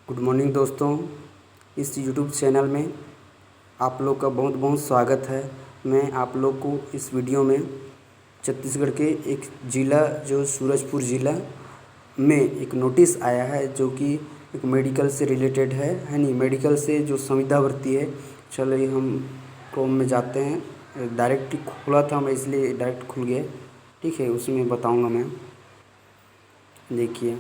Good morning दोस्तों। इस YouTube channel में आप लोग का बहुत बहुत स्वागत है। मैं आप लोग को इस वीडियो में छत्तीसगढ़ के एक ज़िला जो सूरजपुर ज़िला में एक नोटिस आया है जो कि एक मेडिकल से रिलेटेड है नहीं, मेडिकल से जो संविदा भर्ती है। चलिए हम क्रोम में जाते हैं। डायरेक्ट ही खुला था मैं, इसलिए डायरेक्ट खुल गया। ठीक है, उसमें बताऊँगा मैं। देखिए,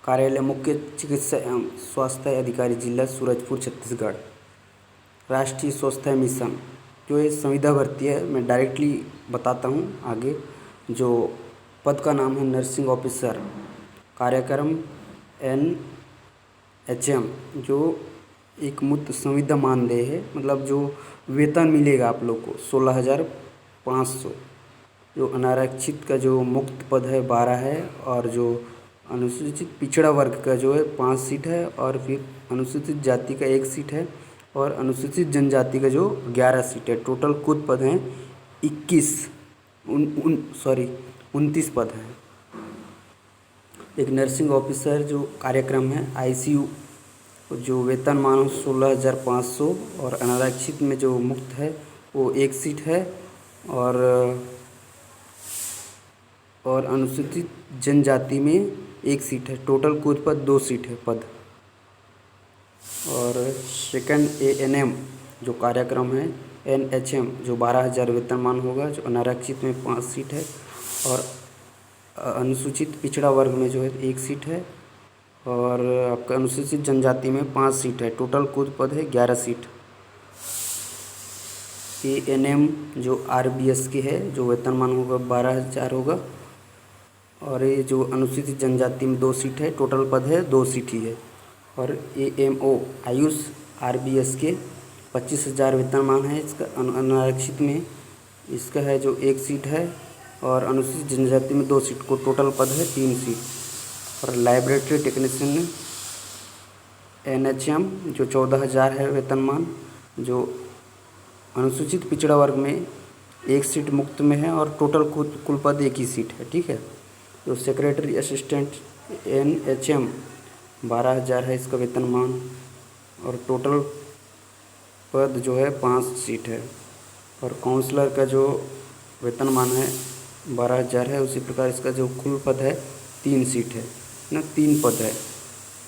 कार्यालय मुख्य चिकित्सा एवं स्वास्थ्य अधिकारी जिला सूरजपुर छत्तीसगढ़, राष्ट्रीय स्वास्थ्य मिशन जो ये संविदा भर्ती है। मैं डायरेक्टली बताता हूँ आगे। जो पद का नाम है नर्सिंग ऑफिसर, कार्यक्रम NHM, जो एक मुक्त संविदा मानदेय है, मतलब जो वेतन मिलेगा आप लोग को 16,500। जो अनारक्षित का जो मुक्त पद है 12 है, और जो अनुसूचित पिछड़ा वर्ग का जो है 5 सीट है, और फिर अनुसूचित जाति का 1 सीट है, और अनुसूचित जनजाति का जो 11 सीट है। टोटल कुल पद हैं 29 पद हैं। एक नर्सिंग ऑफिसर जो कार्यक्रम है ICU, जो वेतन मान 16,500, और अनारक्षित में जो मुक्त है वो 1 सीट है, और अनुसूचित जनजाति में 1 सीट है। टोटल कुल पद 2 सीट है पद। और सेकंड ANM जो कार्यक्रम है NHM, जो 12,000 वेतनमान होगा, जो अनारक्षित में 5 सीट है, और अनुसूचित पिछड़ा वर्ग में जो है 1 सीट है, और आपका अनुसूचित जनजाति में 5 सीट है। टोटल कुल पद है 11 सीट। ANM जो RBS के है, जो वेतनमान होगा 12,000 होगा, और ये जो अनुसूचित जनजाति में 2 सीट है। टोटल पद है 2 सीट ही है। और AMO आयुष RBS के 25,000 वेतनमान है। इसका अनारक्षित में इसका है जो 1 सीट है, और अनुसूचित जनजाति में 2 सीट को टोटल पद है 3 सीट। और लाइब्रेटरी टेक्नीशियन NHM जो 14,000 है वेतनमान, जो अनुसूचित पिछड़ा वर्ग में 1 सीट मुक्त में है, और टोटल कुल पद 1 ही सीट है। ठीक है। जो सेक्रेटरी असिस्टेंट NHM 12,000 है इसका वेतनमान, और टोटल पद जो है 5 सीट है। और काउंसलर का जो वेतनमान है 12,000 है, उसी प्रकार इसका जो कुल पद है 3 सीट है ना, 3 पद है।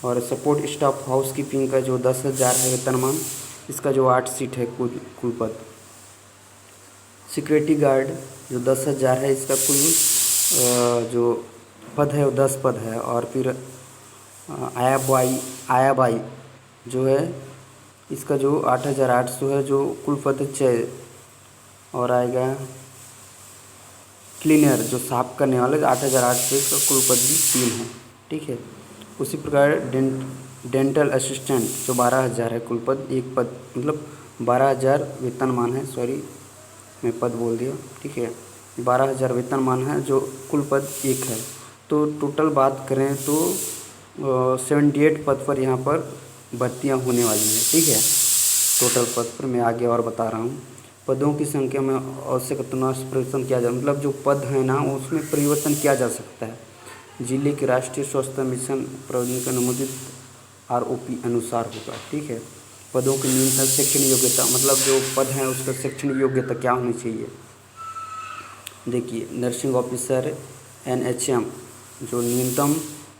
और सपोर्ट स्टाफ हाउस कीपिंग का जो 10,000 है वेतनमान, इसका जो 8 सीट है कुल पद। सिक्योरिटी गार्ड जो 10,000 है, इसका कुल जो पद है वो 10 पद है। और फिर आया बाई जो है, इसका जो 8,800 है, जो कुल पद है 6। और आएगा क्लीनर जो साफ करने वाले 8,800, इसका कुल पद भी 3 है। ठीक है। उसी प्रकार डेंटल असिस्टेंट जो 12,000 है, कुल पद 1 पद, मतलब 12,000 वेतनमान है। सॉरी, मैं पद बोल दिया। ठीक है, 12,000 वेतनमान है, जो कुल पद 1 है। तो टोटल बात करें तो 78 पद पर यहाँ पर भर्तियाँ होने वाली हैं। ठीक है, टोटल पद पर मैं आगे और बता रहा हूँ। पदों की संख्या में आवश्यक परिवर्तन किया जाए, मतलब जो पद है ना उसमें परिवर्तन किया जा सकता है। जिले के राष्ट्रीय स्वास्थ्य मिशन प्रबंधन के अनुमोदित ROP अनुसार होगा। ठीक है। पदों की न्यूनतम शैक्षणिक योग्यता, मतलब जो पद है उसका शैक्षणिक योग्यता क्या होनी चाहिए। देखिए, नर्सिंग ऑफिसर NHM जो न्यूनतम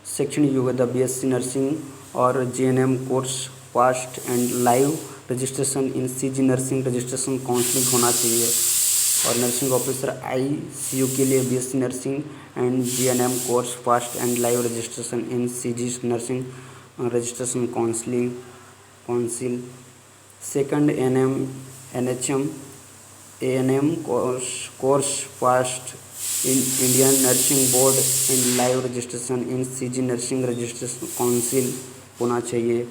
शैक्षणिक योग्यता BSc नर्सिंग और JNM course past and live registration in CG nursing registration counselling होना चाहिए। और नर्सिंग ऑफिसर ICU के लिए BSc nursing and JNM course past and live registration in CG nursing registration council. Second NHM ANM course past in Indian nursing board and live registration in CG nursing registration council होना चाहिए।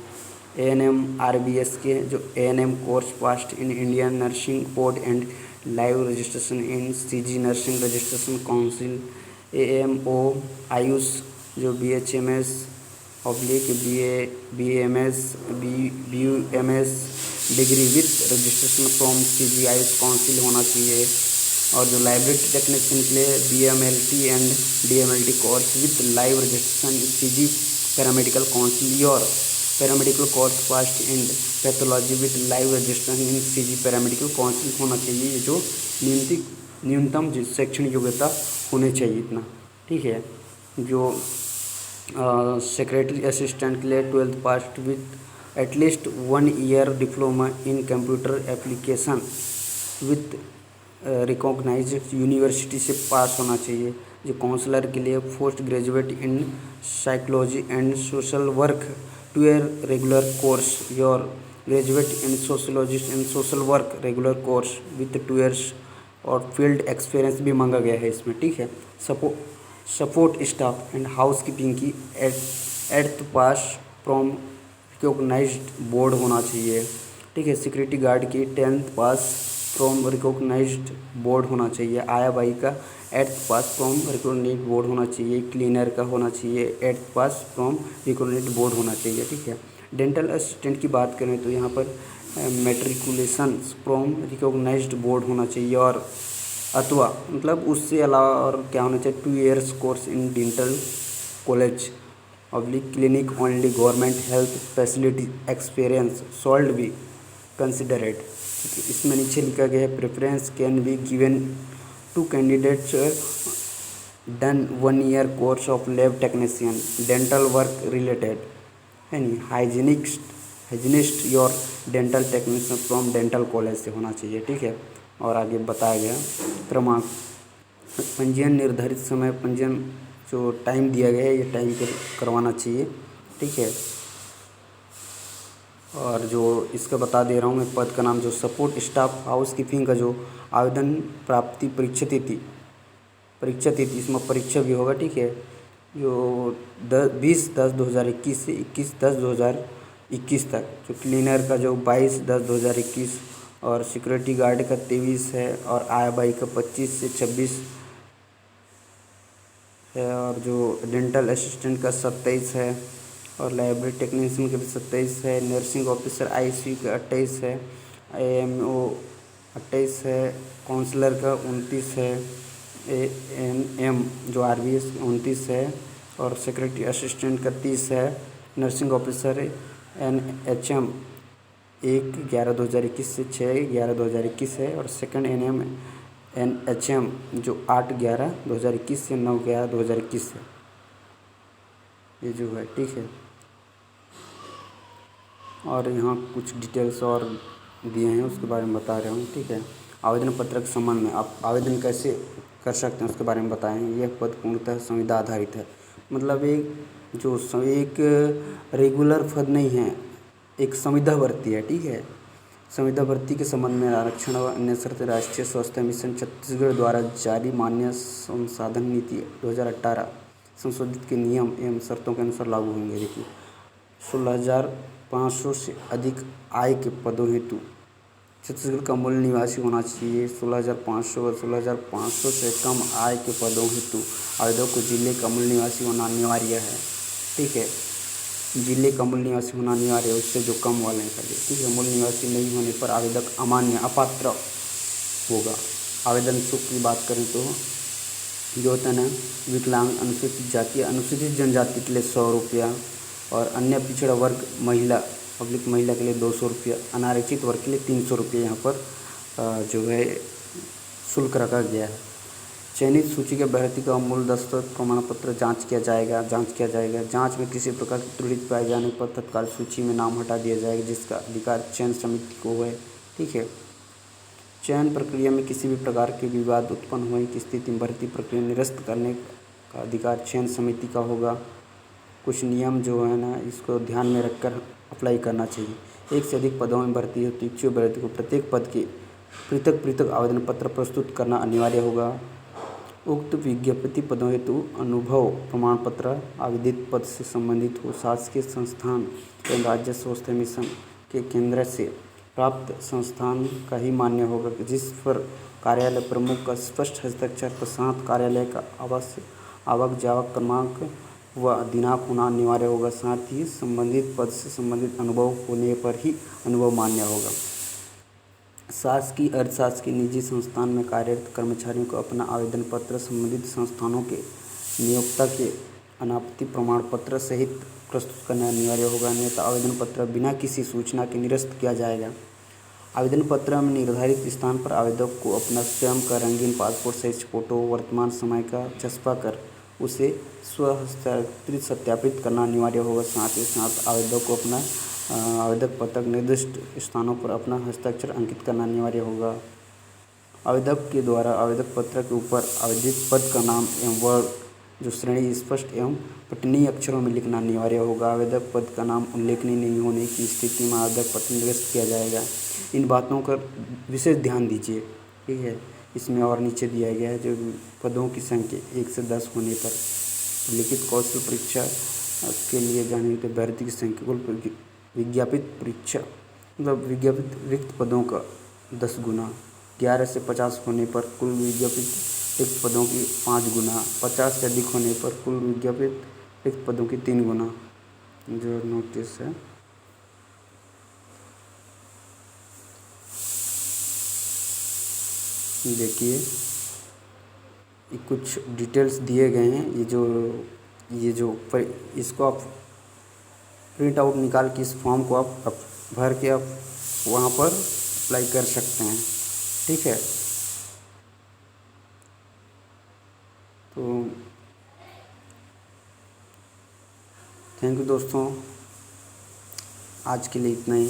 ANM RBS के जो ANM course past in Indian nursing board and live registration in CG nursing registration council. AMO AYUSH जो BHMS BUMS degree with registration from CG AYUSH council होना चाहिए। और जो library technician के लिए BMLT and DMLT course with live registration CG paramedical council और paramedical course first and pathology with live registration in CG paramedical council होना चाहिए। ये जो न्यूनतम शैक्षणिक योग्यता होनी चाहिए इतना, ठीक है। जो सेक्रेटरी असिस्टेंट के लिए 12th पास with at least 1 year diploma in computer application with recognized university से पास होना चाहिए। जो काउंसलर के लिए post graduate in psychology and social work 2 year regular course or graduate in sociologist and social work regular course with 2 years और field experience भी मांगा गया है इसमें, ठीक है। Support staff and house keeping की 8th pass from recognised board होना चाहिए, ठीक है। सिक्योरिटी गार्ड की 10th pass from recognised board होना चाहिए। आया बाई का 8th pass from recognised board होना चाहिए। क्लीनर का होना चाहिए 8th pass from recognised board होना चाहिए, ठीक है। डेंटल असिस्टेंट की बात करें तो यहाँ पर मैट्रिकुलेशन फ्रॉम रिकॉग्नाइज्ड बोर्ड होना चाहिए और अथवा मतलब उससे अलावा और क्या होना चाहिए 2 years course in dental college clinic only government health facility experience should be considered. इसमें नीचे लिखा गया है preference can be given to candidates done 1 year course of lab technician dental work related है नहीं hygienist or dental technician from dental college से होना चाहिए, ठीक है। और आगे बताया गया क्रमांक पंजीयन निर्धारित समय पंजीयन जो टाइम दिया गया है ये टाइम पर करवाना चाहिए, ठीक है। और जो इसका बता दे रहा हूँ मैं पद का नाम जो सपोर्ट स्टाफ हाउस कीपिंग का जो आवेदन प्राप्ति परीक्षा तिथि इसमें परीक्षा भी होगा, ठीक है। जो 20/10/2021 से 21/10/2021 तक। जो क्लीनर का जो 22/10/2021 और सिक्योरिटी गार्ड का 23 है और आया बाई का 25 से 26 है और जो डेंटल असिस्टेंट का 27 है और लाइब्रेरी टेक्नीशियन का भी 27 है। नर्सिंग ऑफिसर ICU का 28 है। AMO 28 है। काउंसलर का 29 है। ANM जो RBS 29 है और सेक्रेटरी असिस्टेंट का 30 है। नर्सिंग ऑफिसर NHM 1/11/2021 से 6/11/2021 है और सेकंड NHM जो 8/11/2021 से 9/11/2021 है, ये जो है, ठीक है। और यहाँ कुछ डिटेल्स और दिए हैं उसके बारे में बता रहा हूँ, ठीक है। आवेदन पत्र के संबंध में आप आवेदन कैसे कर सकते हैं उसके बारे में बताएं। यह पद पूर्णतः संविदा आधारित है, मतलब एक रेगुलर पद नहीं है, एक संविदा भर्ती है, ठीक है। संविदा भर्ती के संबंध में आरक्षण व अन्य शर्तें राष्ट्रीय स्वास्थ्य मिशन छत्तीसगढ़ द्वारा जारी मान्य संसाधन नीति 2018 संशोधित के नियम एवं शर्तों के अनुसार लागू होंगे। देखिए 16,500 से अधिक आय के पदों हेतु छत्तीसगढ़ का मूल निवासी होना चाहिए। 16,500 व 16,500 से कम आय के पदों हेतु आवेदक को जिले का मूल निवासी होना अनिवार्य है, ठीक है। जिले का मूल निवासी होना अनिवार्य है, उससे जो कम वाले हैं, ठीक है। मूल निवासी नहीं होने पर आवेदक अमान्य अपात्र होगा। आवेदन शुल्क की बात करें तो जो होता है ना विकलांग अनुसूचित जाति अनुसूचित जनजाति के लिए 100 रुपया और अन्य पिछड़ा वर्ग महिला के लिए 200 रुपया, अनारक्षित वर्ग के लिए 300 रुपये यहाँ पर जो है शुल्क रखा गया है। चयनित सूची के अभ्यर्थी का मूल दस्तावेज प्रमाण पत्र जांच किया जाएगा। जांच में किसी प्रकार की त्रुटि पाए जाने पर तत्काल सूची में नाम हटा दिया जाएगा जिसका अधिकार चयन समिति को है, ठीक है। चयन प्रक्रिया में किसी भी प्रकार के विवाद उत्पन्न होने की स्थिति में भर्ती प्रक्रिया निरस्त करने का अधिकार चयन समिति का होगा। कुछ नियम जो है ना इसको ध्यान में रखकर अप्लाई करना चाहिए। एक से अधिक पदों में भर्ती हेतु इच्छुक अभ्यर्थी को प्रत्येक पद के पृथक आवेदन पत्र प्रस्तुत करना अनिवार्य होगा। उक्त विज्ञप्ति पदों हेतु अनुभव प्रमाण पत्र आवेदित पद से संबंधित हो शासकीय संस्थान एवं राज्य स्वास्थ्य मिशन के केंद्र से प्राप्त संस्थान का ही मान्य होगा, जिस पर कार्यालय प्रमुख का स्पष्ट हस्ताक्षर के साथ कार्यालय का आवक जावक क्रमांक व दिनांक होना अनिवार्य होगा। साथ ही संबंधित पद से संबंधित अनुभव होने पर ही अनुभव मान्य होगा। शासकीय अर्धशासकीय निजी संस्थान में कार्यरत कर्मचारियों को अपना आवेदन पत्र संबंधित संस्थानों के नियोक्ता के अनापत्ति प्रमाण पत्र सहित प्रस्तुत करना अनिवार्य होगा, अन्यथा आवेदन पत्र बिना किसी सूचना के निरस्त किया जाएगा। आवेदन पत्र में निर्धारित स्थान पर आवेदक को अपना स्वयं का रंगीन पासपोर्ट साइज फोटो वर्तमान समय का छपा कर उसे स्वहस्ताक्षरित सत्यापित करना अनिवार्य होगा। साथ ही साथ आवेदक को अपना आवेदक पत्र निर्दिष्ट स्थानों पर अपना हस्ताक्षर अंकित करना अनिवार्य होगा। आवेदक के द्वारा आवेदक पत्र के ऊपर आवेदित पद का नाम एवं वर्ग जो श्रेणी स्पष्ट एवं पठनीय अक्षरों में लिखना अनिवार्य होगा। आवेदक पद का नाम उल्लेखनीय नहीं होने की स्थिति में आवेदक पत्र निरस्त किया जाएगा। इन बातों का विशेष ध्यान दीजिए, ठीक है। इसमें और नीचे दिया गया है जो पदों की संख्या 1 से 10 होने पर लिखित कौशल परीक्षा के लिए जाने के अभ्यर्थी की संख्या कुल विज्ञापित परीक्षा मतलब विज्ञापित रिक्त पदों का 10 गुना, 11 से 50 होने पर कुल विज्ञापित रिक्त पदों की 5 गुना, 50 से अधिक होने पर कुल विज्ञापित रिक्त पदों की 3 गुना। जो नोटिस है देखिए, कुछ डिटेल्स दिए गए हैं। इसको आप प्रिंट आउट निकाल के इस फॉर्म को आप भर के आप वहाँ पर अप्लाई कर सकते हैं, ठीक है। तो थैंक यू दोस्तों, आज के लिए इतना ही।